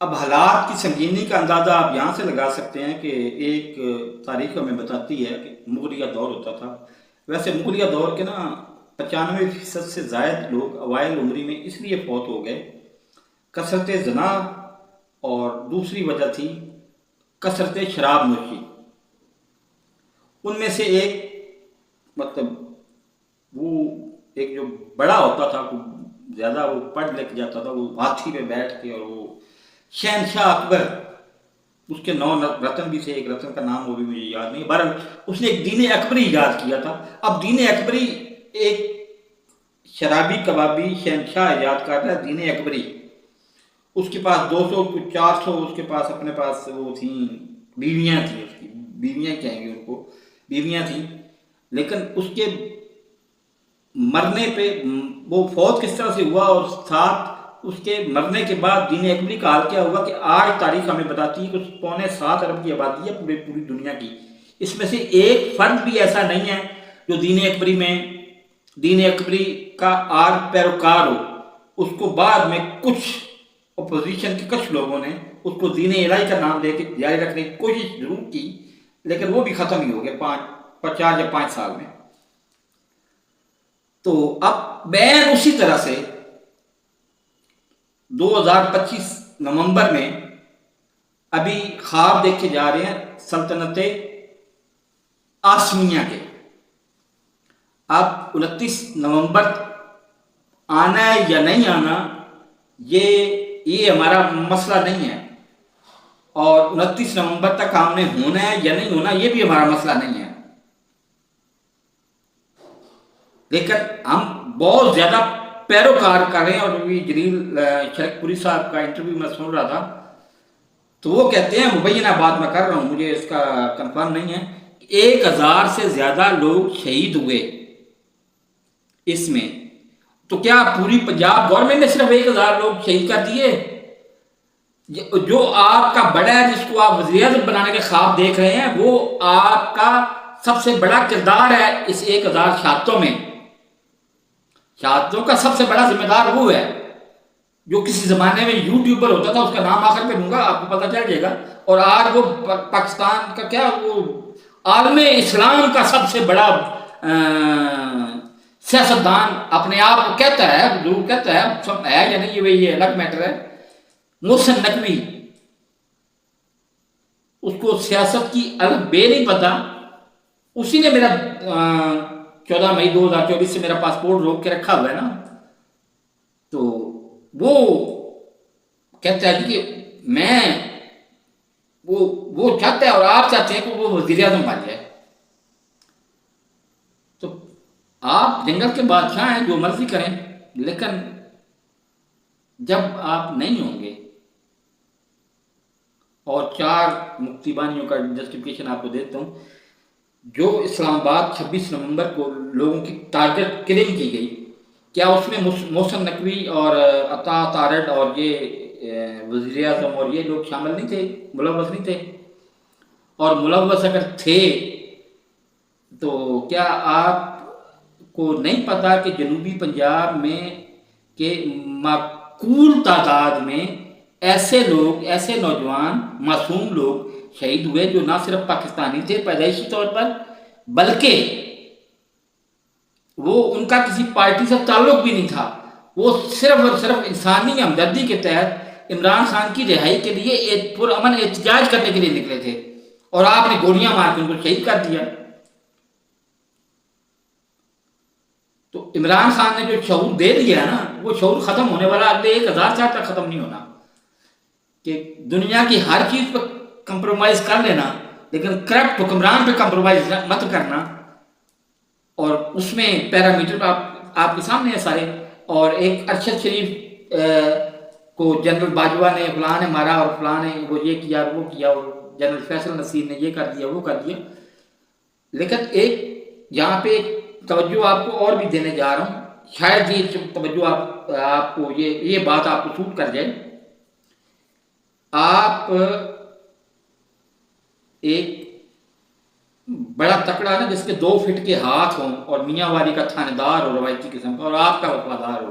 اب حالات کی سنگینی کا اندازہ آپ یہاں سے لگا سکتے ہیں کہ ایک تاریخ ہمیں بتاتی ہے کہ مغلیہ دور ہوتا تھا. ویسے مغلیہ دور کے نا 95% سے زائد لوگ اوائل عمری میں اس لیے فوت ہو گئے. کثرت زنا اور دوسری وجہ تھی کثرت شراب نوشی. ان میں سے ایک مطلب وہ ایک جو بڑا ہوتا تھا زیادہ وہ پڑھ لکھ جاتا تھا، وہ ہاتھی پہ بیٹھ کے، اور وہ شہنشاہ اکبر، اس کے 9 رتن بھی تھے، ایک رتن کا نام وہ بھی مجھے یاد نہیں. بہرحال اس نے ایک دین اکبری ایجاد کیا تھا. اب دین اکبری ایک شرابی کبابی شہنشاہ ایجاد کر رہا ہے دین اکبری. اس کے پاس 200 400 اس کے پاس اپنے پاس وہ تھیں بیویاں تھیں، اس کی بیویاں کہیں گے ان کو، بیویاں تھیں. لیکن اس کے مرنے پہ وہ فوت کس طرح سے ہوا، اور ساتھ اس کے مرنے کے بعد دین اکبری کا حال کیا ہوا کہ آج تاریخ ہمیں بتاتی ہے کہ 7.25 ارب کی آبادی ہے پوری دنیا کی. اس میں سے ایک فرد بھی ایسا نہیں ہے جو دین اکبری کا آج پیروکار ہو. اس کو بعد میں کچھ اپوزیشن کے کچھ لوگوں نے اس کو دین الہی کا نام دے کے جاری رکھنے کی کوشش ضرور کی، لیکن وہ بھی ختم ہی ہو گیا 4 یا 5 سال میں. تو اب بین اسی طرح سے 2025 نومبر میں ابھی خواب دیکھے جا رہے ہیں سلطنت آسمیہ کے. اب 29 نومبر آنا ہے یا نہیں آنا یہ ہمارا مسئلہ نہیں ہے، اور 29 نومبر تک ہم نے ہونا ہے یا نہیں ہونا یہ بھی ہمارا مسئلہ نہیں ہے. لیکن ہم بہت زیادہ پیروکار کر رہے ہیں. اور ابھی جلیل شرک پوری صاحب کا انٹرویو میں سن رہا تھا تو وہ کہتے ہیں، مبینہ بات میں کر رہا ہوں، مجھے اس کا کنفرم نہیں ہے، 1000 سے زیادہ لوگ شہید ہوئے اس میں. تو کیا پوری پنجاب گورنمنٹ نے صرف 1000 لوگ شہید کر دیے؟ جو آپ کا بڑا ہے، جس کو آپ وزیر اعظم بنانے کے خواب دیکھ رہے ہیں، وہ آپ کا سب سے بڑا کردار ہے اس 1000 شہادتوں میں. شہادتوں کا سب سے بڑا ذمہ دار وہ ہے جو کسی زمانے میں یوٹیوبر ہوتا تھا، اس کا نام آخر پہ دوں گا آپ کو پتہ چل جائے گا. اور آج وہ پاکستان کا کیا، وہ عالم اسلام کا سب سے بڑا سیاستدان اپنے آپ کو کہتا ہے، ضرور کہتا ہے یا نہیں یہ الگ میٹر ہے. محسن نقوی، اس کو سیاست کی الگ بے نہیں پتا. اسی نے میرا 14 مئی 2024 سے میرا پاسپورٹ روک کے رکھا ہوا ہے نا. تو وہ کہتا ہے کہ میں وہ چاہتا ہے اور آپ چاہتے ہیں کہ وہ وزیر اعظم بن جائے. تو آپ جنگل کے بادشاہ ہیں، جو مرضی کریں، لیکن جب آپ نہیں ہوں گے. اور 4 مکتی بانیوں کا جسٹیفیکیشن آپ کو دیتا ہوں. جو اسلام آباد 26 نومبر کو لوگوں کی ٹارگٹ کلنگ کی گئی، کیا اس میں محسن نقوی اور عطا تارڑ اور یہ وزیر اعظم اور یہ لوگ شامل نہیں تھے، ملوث نہیں تھے؟ اور ملوث اگر تھے تو کیا آپ کو نہیں پتا کہ جنوبی پنجاب میں کہ معقول تعداد میں ایسے لوگ، ایسے نوجوان معصوم لوگ شہید ہوئے جو نہ صرف پاکستانی تھے پیدائشی طور پر، بلکہ وہ ان کا کسی پارٹی سے تعلق بھی نہیں تھا. وہ صرف اور صرف انسانی ہمدردی کے تحت عمران خان کی رہائی کے لیے پرامن احتجاج کرنے کے لیے نکلے تھے، اور آپ نے گولیاں مار کے ان کو شہید کر دیا. تو عمران خان نے جو شعور دے دیا نا، وہ شعور ختم ہونے والا اگلے 1000 سال تک ختم نہیں ہونا. کہ دنیا کی ہر چیز پر کمپرومائز کر لینا، لیکن کرپٹ حکمران پہ کمپرومائز مت کرنا. اور اس میں پیرامیٹر آپ کے سامنے ہے سارے. اور ایک ارشد شریف کو جنرل باجوہ نے فلاں نے مارا، اور فلاں نے وہ یہ کیا وہ کیا، اور جنرل فیصل نصیر نے یہ کر دیا وہ کر دیا. لیکن ایک یہاں پہ توجہ آپ کو اور بھی دینے جا رہا ہوں، شاید یہ توجہ آپ کو یہ بات آپ کو سوٹ کر جائے. آپ ایک بڑا تکڑا نا جس کے 2 فٹ کے ہاتھ ہوں، اور میاں والی کا تھانے دار ہو روایتی قسم کا، اور آپ کا وفادار ہو،